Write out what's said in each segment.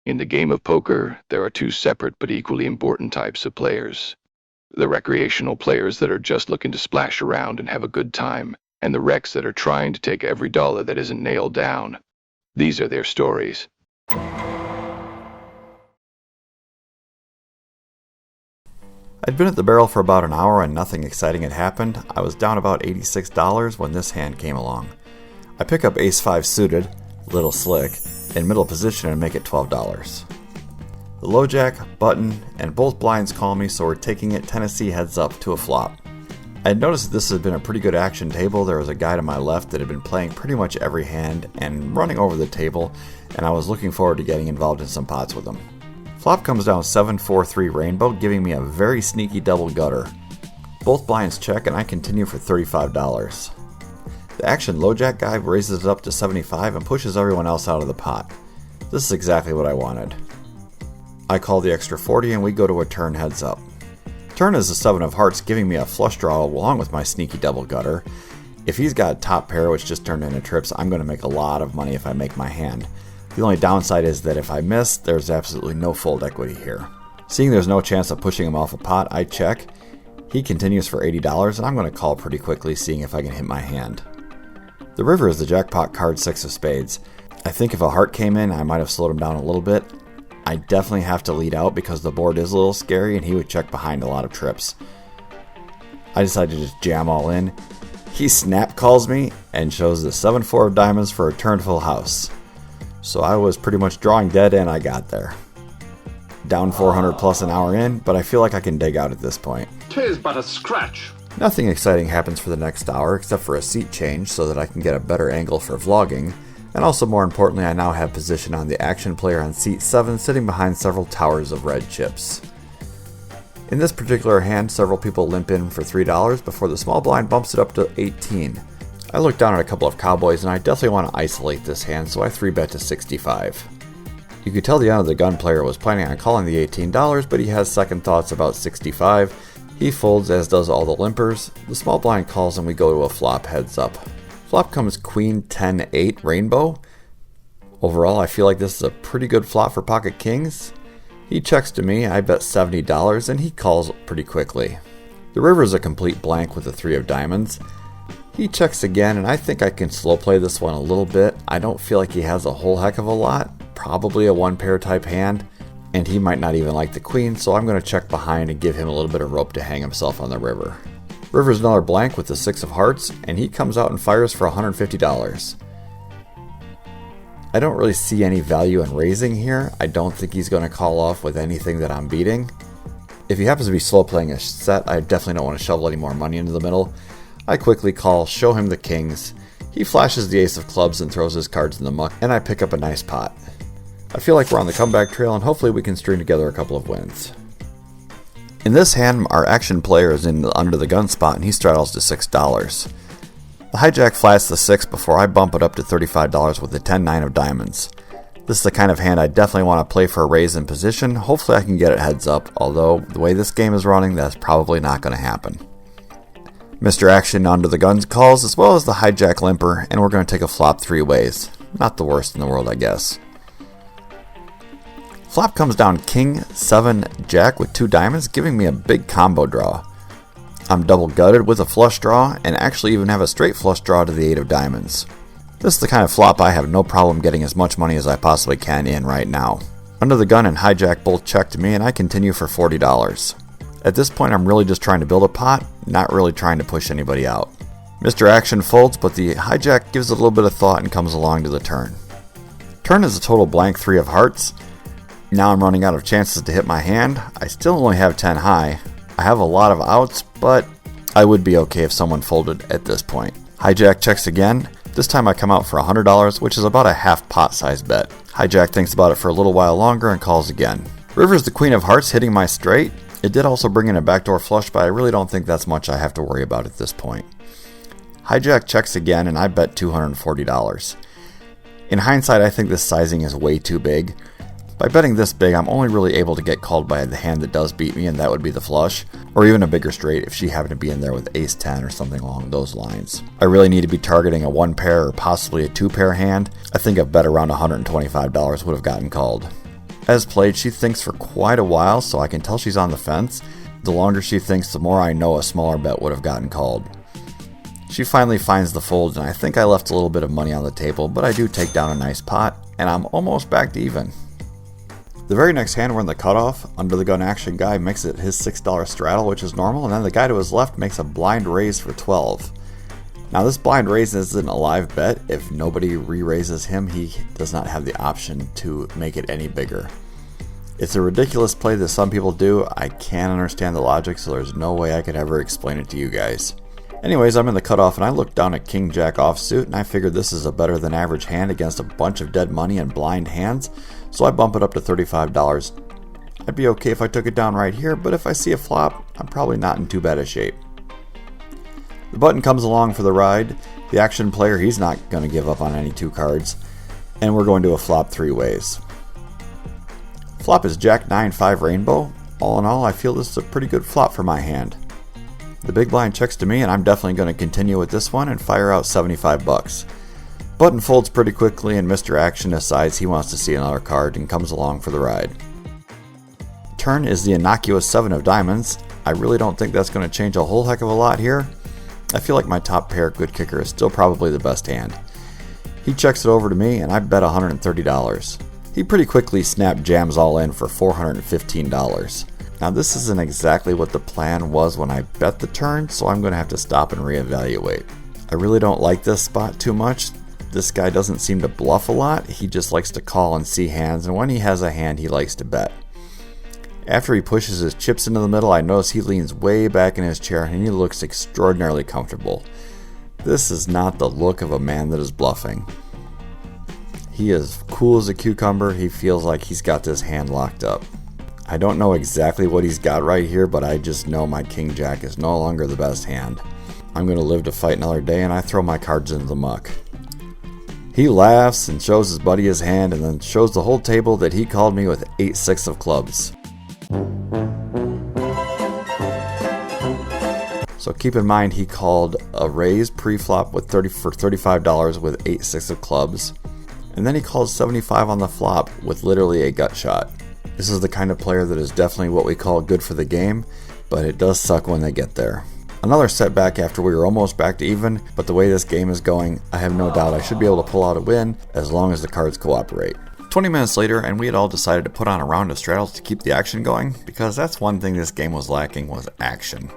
In the game of poker, there are two separate but equally important types of players. The recreational players that are just looking to splash around and have a good time, and the wrecks that are trying to take every dollar that isn't nailed down. These are their stories. I'd been at the barrel for about an hour and nothing exciting had happened. I was down about $86 when this hand came along. I pick up ace-5 suited, little slick, in middle position and make it $12. The low jack, button, and both blinds call me, so we're taking it Tennessee heads up to a flop. I had noticed that this had been a pretty good action table. There was a guy to my left that had been playing pretty much every hand and running over the table, and I was looking forward to getting involved in some pots with him. Flop comes down 7-4-3 rainbow, giving me a very sneaky double gutter. Both blinds check and I continue for $35. The action low jack guy raises it up to 75 and pushes everyone else out of the pot. This is exactly what I wanted. I call the extra 40 and we go to a turn heads up. Turn is the 7 of hearts, giving me a flush draw along with my sneaky double gutter. If he's got a top pair which just turned into trips, I'm going to make a lot of money if I make my hand. The only downside is that if I miss, there's absolutely no fold equity here. Seeing there's no chance of pushing him off a pot, I check. He continues for $80 and I'm going to call pretty quickly, seeing if I can hit my hand. The river is the jackpot card 6 of spades. I think if a heart came in, I might have slowed him down a little bit. I definitely have to lead out because the board is a little scary and he would check behind a lot of trips. I decided to just jam all in. He snap calls me and shows the 7-4 of diamonds for a turn full house. So I was pretty much drawing dead and I got there. Down 400 plus an hour in, but I feel like I can dig out at this point. 'Tis but a scratch. Nothing exciting happens for the next hour except for a seat change so that I can get a better angle for vlogging. And also more importantly, I now have position on the action player on seat 7 sitting behind several towers of red chips. In this particular hand, several people limp in for $3 before the small blind bumps it up to 18. I look down at a couple of cowboys and I definitely want to isolate this hand, so I 3-bet to 65. You could tell the under the gun player was planning on calling the $18, but he has second thoughts about 65. He folds, as does all the limpers. The small blind calls and we go to a flop heads up. Flop comes queen 10-8 rainbow. Overall, I feel like this is a pretty good flop for pocket kings. He checks to me, I bet $70 and he calls pretty quickly. The river is a complete blank with the 3 of diamonds. He checks again, and I think I can slow play this one a little bit. I don't feel like he has a whole heck of a lot. Probably a 1-pair type hand, and he might not even like the queen, so I'm going to check behind and give him a little bit of rope to hang himself on the river. River's another blank with the 6 of hearts, and he comes out and fires for $150. I don't really see any value in raising here. I don't think he's going to call off with anything that I'm beating. If he happens to be slow playing a set, I definitely don't want to shovel any more money into the middle. I quickly call, show him the kings. He flashes the ace of clubs and throws his cards in the muck, and I pick up a nice pot. I feel like we're on the comeback trail and hopefully we can string together a couple of wins. In this hand, our action player is in the under the gun spot and he straddles to $6. The hijack flats the 6 before I bump it up to $35 with the 10-9 of diamonds. This is the kind of hand I definitely want to play for a raise in position. Hopefully I can get it heads up, although the way this game is running, that's probably not going to happen. Mr. Action under the guns calls, as well as the hijack limper, and we're going to take a flop 3 ways. Not the worst in the world, I guess. Flop comes down king 7 jack with 2 diamonds, giving me a big combo draw. I'm double gutted with a flush draw, and actually even have a straight flush draw to the 8 of diamonds. This is the kind of flop I have no problem getting as much money as I possibly can in right now. Under the gun and hijack both check to me, and I continue for $40. At this point, I'm really just trying to build a pot, not really trying to push anybody out. Mr. Action folds, but the hijack gives it a little bit of thought and comes along to the turn. Turn is a total blank 3 of hearts. Now I'm running out of chances to hit my hand. I still only have 10 high. I have a lot of outs, but I would be okay if someone folded at this point. Hijack checks again. This time I come out for $100, which is about a half pot size bet. Hijack thinks about it for a little while longer and calls again. River's the queen of hearts hitting my straight. It did also bring in a backdoor flush, but I really don't think that's much I have to worry about at this point. Hijack checks again, and I bet $240. In hindsight, I think this sizing is way too big. By betting this big, I'm only really able to get called by the hand that does beat me, and that would be the flush, or even a bigger straight if she happened to be in there with ace 10 or something along those lines. I really need to be targeting a 1-pair or possibly a 2-pair hand. I think a bet around $125 would have gotten called. As played, she thinks for quite a while, so I can tell she's on the fence. The longer she thinks, the more I know a smaller bet would have gotten called. She finally finds the folds, and I think I left a little bit of money on the table, but I do take down a nice pot, and I'm almost back to even. The very next hand we're in the cutoff. Under the gun action guy makes it his $6 straddle, which is normal, and then the guy to his left makes a blind raise for 12. Now this blind raise isn't a live bet. If nobody re-raises him, he does not have the option to make it any bigger. It's a ridiculous play that some people do. I can't understand the logic, so there's no way I could ever explain it to you guys. Anyways, I'm in the cutoff and I look down at King Jack offsuit and I figured this is a better than average hand against a bunch of dead money and blind hands, so I bump it up to $35. I'd be okay if I took it down right here, but if I see a flop, I'm probably not in too bad a shape. The button comes along for the ride. The action player, he's not going to give up on any 2 cards, and we're going to a flop 3 ways. Flop is Jack 9-5 rainbow. All in all, I feel this is a pretty good flop for my hand. The big blind checks to me, and I'm definitely going to continue with this one and fire out $75. Button folds pretty quickly, and Mr. Action decides he wants to see another card and comes along for the ride. Turn is the innocuous 7 of diamonds. I really don't think that's going to change a whole heck of a lot here. I feel like my top pair good kicker is still probably the best hand. He checks it over to me, and I bet $130. He pretty quickly snap jams all in for $415. Now this isn't exactly what the plan was when I bet the turn, so I'm going to have to stop and reevaluate. I really don't like this spot too much. This guy doesn't seem to bluff a lot. He just likes to call and see hands, and when he has a hand, he likes to bet. After he pushes his chips into the middle, I notice he leans way back in his chair and he looks extraordinarily comfortable. This is not the look of a man that is bluffing. He is cool as a cucumber. He feels like he's got this hand locked up. I don't know exactly what he's got right here, but I just know my King Jack is no longer the best hand. I'm going to live to fight another day, and I throw my cards into the muck. He laughs and shows his buddy his hand and then shows the whole table that he called me with 8-6 of clubs. So keep in mind he called a raise pre-flop for $35 with 8-6 of clubs. And then he called 75 on the flop with literally a gut shot. This is the kind of player that is definitely what we call good for the game, but it does suck when they get there. Another setback after we were almost back to even, but the way this game is going, I have no doubt I should be able to pull out a win as long as the cards cooperate. 20 minutes later, and we had all decided to put on a round of straddles to keep the action going, because that's one thing this game was lacking, was action.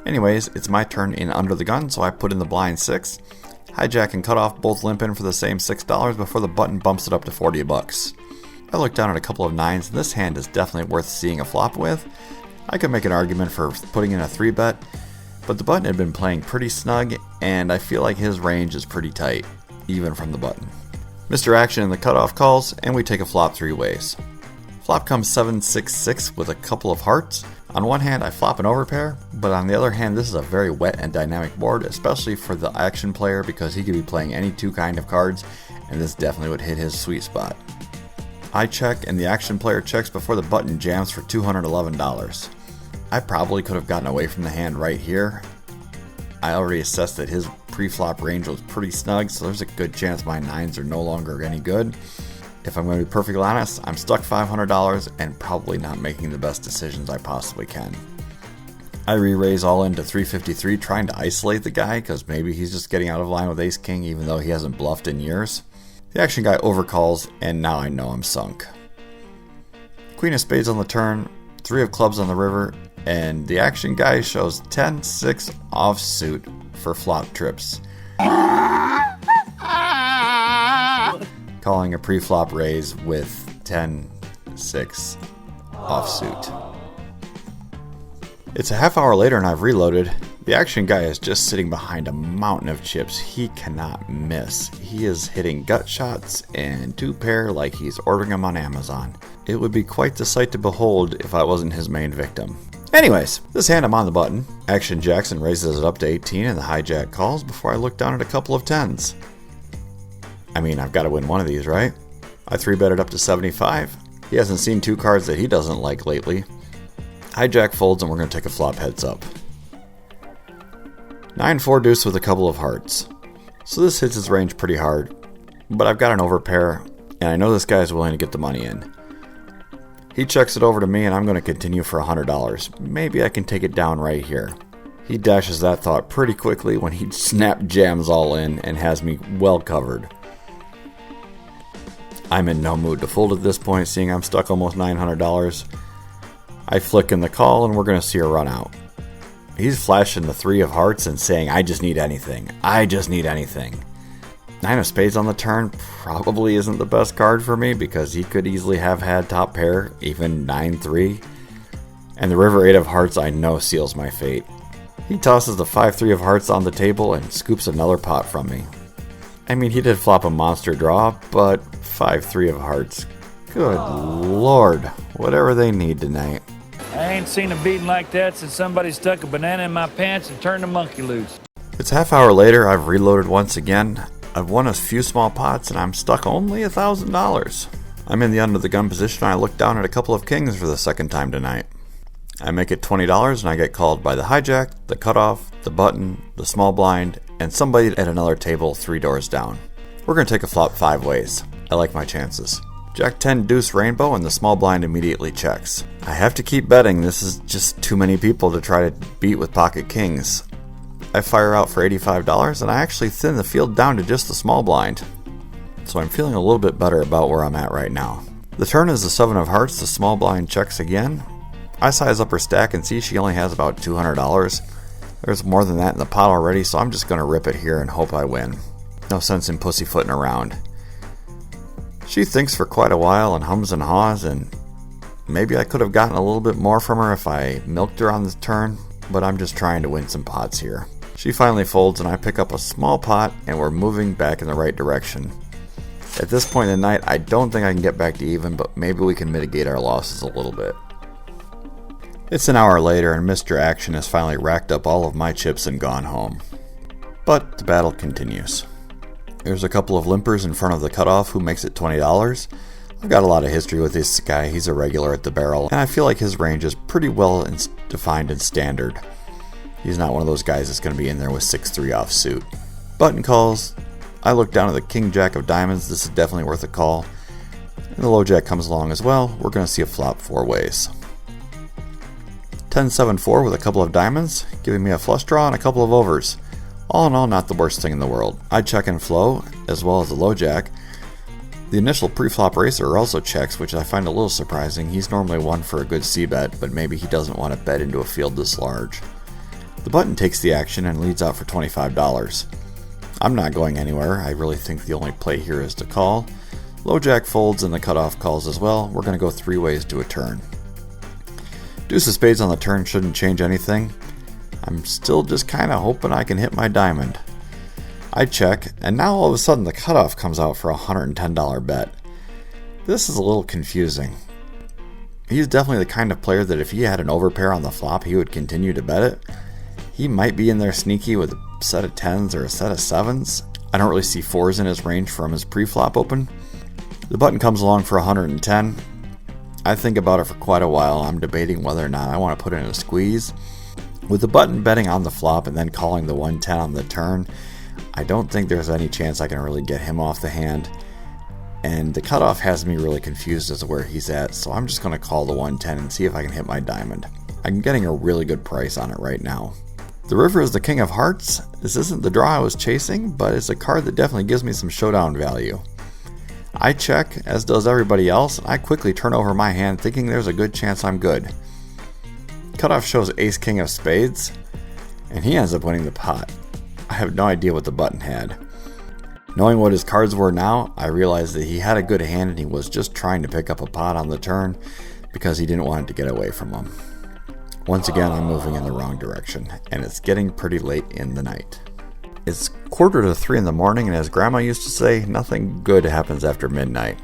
Anyways, it's my turn in under the gun, so I put in the blind 6. Hijack and Cutoff both limp in for the same $6 before the button bumps it up to $40. I look down at a couple of 9s, and this hand is definitely worth seeing a flop with. I could make an argument for putting in a 3-bet, but the button had been playing pretty snug, and I feel like his range is pretty tight, even from the button. Mr. Action in the cutoff calls, and we take a flop 3 ways. Flop comes 7-6-6 with a couple of hearts. On one hand, I flop an overpair, but on the other hand, this is a very wet and dynamic board, especially for the action player because he could be playing any 2 kind of cards, and this definitely would hit his sweet spot. I check, and the action player checks before the button jams for $211. I probably could have gotten away from the hand right here. I already assessed that his pre-flop range was pretty snug, so there's a good chance my 9s are no longer any good. If I'm going to be perfectly honest, I'm stuck $500 and probably not making the best decisions I possibly can. I re-raise all into 353 trying to isolate the guy because maybe he's just getting out of line with ace-king even though he hasn't bluffed in years. The action guy overcalls, and now I know I'm sunk. Queen of spades on the turn, 3 of clubs on the river, and the action guy shows 10-6 offsuit for flop trips. Calling a pre-flop raise with 10-6 offsuit. It's a half hour later and I've reloaded. The action guy is just sitting behind a mountain of chips. He cannot miss. He is hitting gut shots and 2 pair like he's ordering them on Amazon. It would be quite the sight to behold if I wasn't his main victim. Anyways, this hand I'm on the button. Action Jackson raises it up to 18 and the hijack calls before I look down at a couple of 10s. I mean, I've got to win one of these, right? I 3-bet it up to 75. He hasn't seen 2 cards that he doesn't like lately. Hijack folds and we're going to take a flop heads up. 9-4 deuce with a couple of hearts. So this hits his range pretty hard, but I've got an overpair, and I know this guy is willing to get the money in. He checks it over to me and I'm going to continue for $100. Maybe I can take it down right here. He dashes that thought pretty quickly when he snap jams all in and has me well covered. I'm in no mood to fold at this point, seeing I'm stuck almost $900. I flick in the call and we're going to see her run out. He's flashing the 3 of hearts and saying, I just need anything. I just need anything. 9 of spades on the turn probably isn't the best card for me because he could easily have had top pair, even 9-3. And the river 8 of hearts I know seals my fate. He tosses the 5-3 of hearts on the table and scoops another pot from me. I mean, he did flop a monster draw, but 5-3 of hearts. Good lord, whatever they need tonight. I ain't seen a beating like that since somebody stuck a banana in my pants and turned a monkey loose. It's half hour later, I've reloaded once again. I've won a few small pots and I'm stuck only $1,000. I'm in the under the gun position and I look down at a couple of kings for the second time tonight. I make it $20 and I get called by the hijack, the cutoff, the button, the small blind, and somebody at another table 3 doors down. We're going to take a flop 5 ways. I like my chances. Jack 10 deuce rainbow and the small blind immediately checks. I have to keep betting, this is just too many people to try to beat with pocket kings. I fire out for $85 and I actually thin the field down to just the small blind. So I'm feeling a little bit better about where I'm at right now. The turn is the 7 of hearts, the small blind checks again. I size up her stack and see she only has about $200. There's more than that in the pot already, so I'm just going to rip it here and hope I win. No sense in pussyfooting around. She thinks for quite a while and hums and haws, and maybe I could have gotten a little bit more from her if I milked her on the turn, but I'm just trying to win some pots here. She finally folds and I pick up a small pot and we're moving back in the right direction. At this point in the night, I don't think I can get back to even, but maybe we can mitigate our losses a little bit. It's an hour later and Mr. Action has finally racked up all of my chips and gone home. But the battle continues. There's a couple of limpers in front of the cutoff who makes it $20. I've got a lot of history with this guy, he's a regular at the barrel, and I feel like his range is pretty well defined and standard. He's not one of those guys that's going to be in there with 6-3 offsuit. Button calls. I look down at the king jack of diamonds, this is definitely worth a call. And the low jack comes along as well, we're going to see a flop 4 ways. 10-7-4 with a couple of diamonds, giving me a flush draw and a couple of overs. All in all, not the worst thing in the world. I check and flow, as well as the low jack. The initial pre-flop racer also checks, which I find a little surprising. He's normally one for a good c-bet, but maybe he doesn't want to bet into a field this large. The button takes the action and leads out for $25. I'm not going anywhere. I really think the only play here is to call. Low jack folds and the cutoff calls as well. We're going to go 3 ways to a turn. Deuce of spades on the turn shouldn't change anything. I'm still just kind of hoping I can hit my diamond. I check, and now all of a sudden the cutoff comes out for a $110 bet. This is a little confusing. He's definitely the kind of player that if he had an overpair on the flop, he would continue to bet it. He might be in there sneaky with a set of 10s or a set of 7s. I don't really see 4s in his range from his pre-flop open. The button comes along for 110. I think about it for quite a while. I'm debating whether or not I want to put in a squeeze. With the button betting on the flop and then calling the 110 on the turn, I don't think there's any chance I can really get him off the hand. And the cutoff has me really confused as to where he's at, so I'm just going to call the 110 and see if I can hit my diamond. I'm getting a really good price on it right now. The river is the king of hearts. This isn't the draw I was chasing, but it's a card that definitely gives me some showdown value. I check, as does everybody else, and I quickly turn over my hand thinking there's a good chance I'm good. Cutoff shows ace king of spades, and he ends up winning the pot. I have no idea what the button had. Knowing what his cards were now, I realized that he had a good hand and he was just trying to pick up a pot on the turn because he didn't want it to get away from him. Once again, I'm moving in the wrong direction, and it's getting pretty late in the night. It's 2:45 in the morning, and as Grandma used to say, nothing good happens after midnight.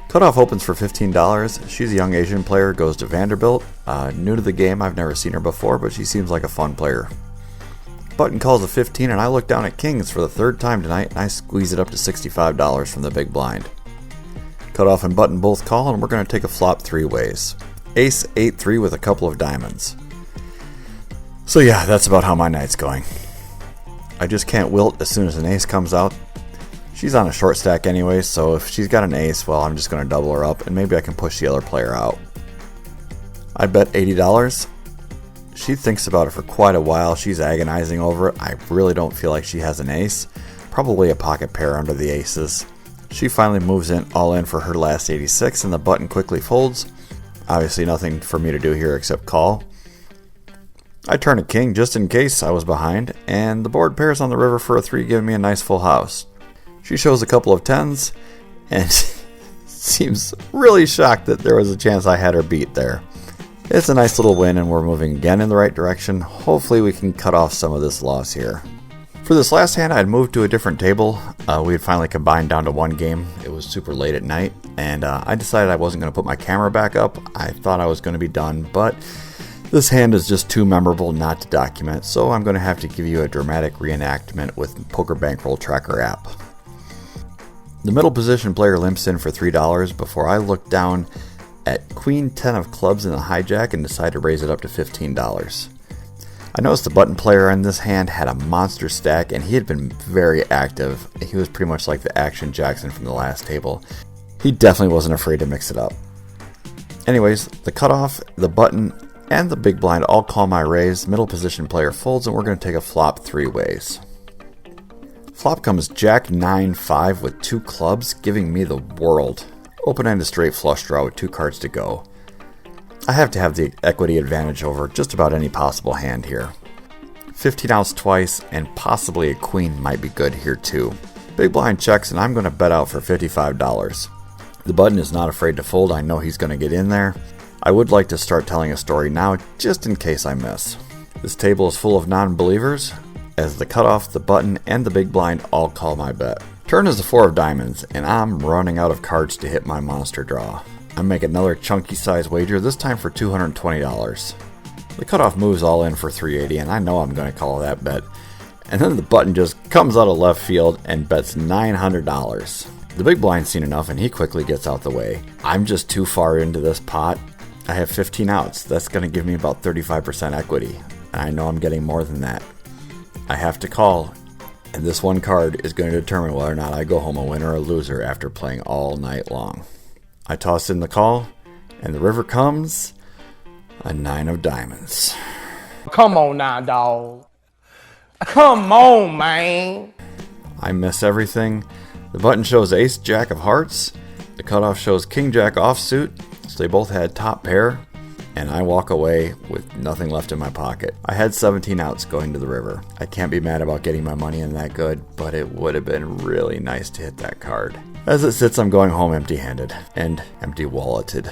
Cutoff opens for $15. She's a young Asian player, goes to Vanderbilt. New to the game, I've never seen her before, but she seems like a fun player. Button calls a 15, and I look down at kings for the 3rd time tonight, and I squeeze it up to $65 from the big blind. Cutoff and button both call, and we're going to take a flop 3 ways. Ace 8-3 with a couple of diamonds. So yeah, that's about how my night's going. I just can't wilt as soon as an ace comes out. She's on a short stack anyway, so if she's got an ace, well, I'm just going to double her up and maybe I can push the other player out. I bet $80. She thinks about it for quite a while. She's agonizing over it. I really don't feel like she has an ace. Probably a pocket pair under the aces. She finally moves in all in for her last 86 and the button quickly folds. Obviously nothing for me to do here except call. I turn a king just in case I was behind, and the board pairs on the river for a 3, giving me a nice full house. She shows a couple of 10s and seems really shocked that there was a chance I had her beat there. It's a nice little win and we're moving again in the right direction. Hopefully we can cut off some of this loss here. For this last hand, I had moved to a different table. We had finally combined down to 1 game. It was super late at night, and I decided I wasn't going to put my camera back up. I thought I was going to be done, but this hand is just too memorable not to document, so I'm going to have to give you a dramatic reenactment with Poker Bankroll Tracker app. The middle position player limps in for $3 before I look down at Queen 10 of clubs in the hijack and decide to raise it up to $15. I noticed the button player in this hand had a monster stack and he had been very active. He was pretty much like the Action Jackson from the last table. He definitely wasn't afraid to mix it up. Anyways, the cutoff, the button, and the big blind all call my raise. Middle position player folds and we're going to take a flop 3 ways. Flop comes Jack 9-5 with 2 clubs, giving me the world. Open-ended straight flush draw with 2 cards to go. I have to have the equity advantage over just about any possible hand here. 15 outs twice and possibly a queen might be good here too. Big blind checks and I'm going to bet out for $55. The button is not afraid to fold. I know he's going to get in there. I would like to start telling a story now just in case I miss. This table is full of non-believers as the cutoff, the button, and the big blind all call my bet. Turn is the 4 of diamonds and I'm running out of cards to hit my monster draw. I make another chunky size wager, this time for $220. The cutoff moves all in for $380 and I know I'm going to call that bet. And then the button just comes out of left field and bets $900. The big blind's seen enough and he quickly gets out the way. I'm just too far into this pot. I have 15 outs. That's going to give me about 35% equity. And I know I'm getting more than that. I have to call. And this one card is going to determine whether or not I go home a winner or a loser after playing all night long. I toss in the call, and the river comes a 9 of diamonds. Come on now, dawg. Come on, man. I miss everything. The button shows ace jack of hearts. The cutoff shows king jack offsuit, so they both had top pair, and I walk away with nothing left in my pocket. I had 17 outs going to the river. I can't be mad about getting my money in that good, but it would have been really nice to hit that card. As it sits, I'm going home empty-handed and empty-walleted.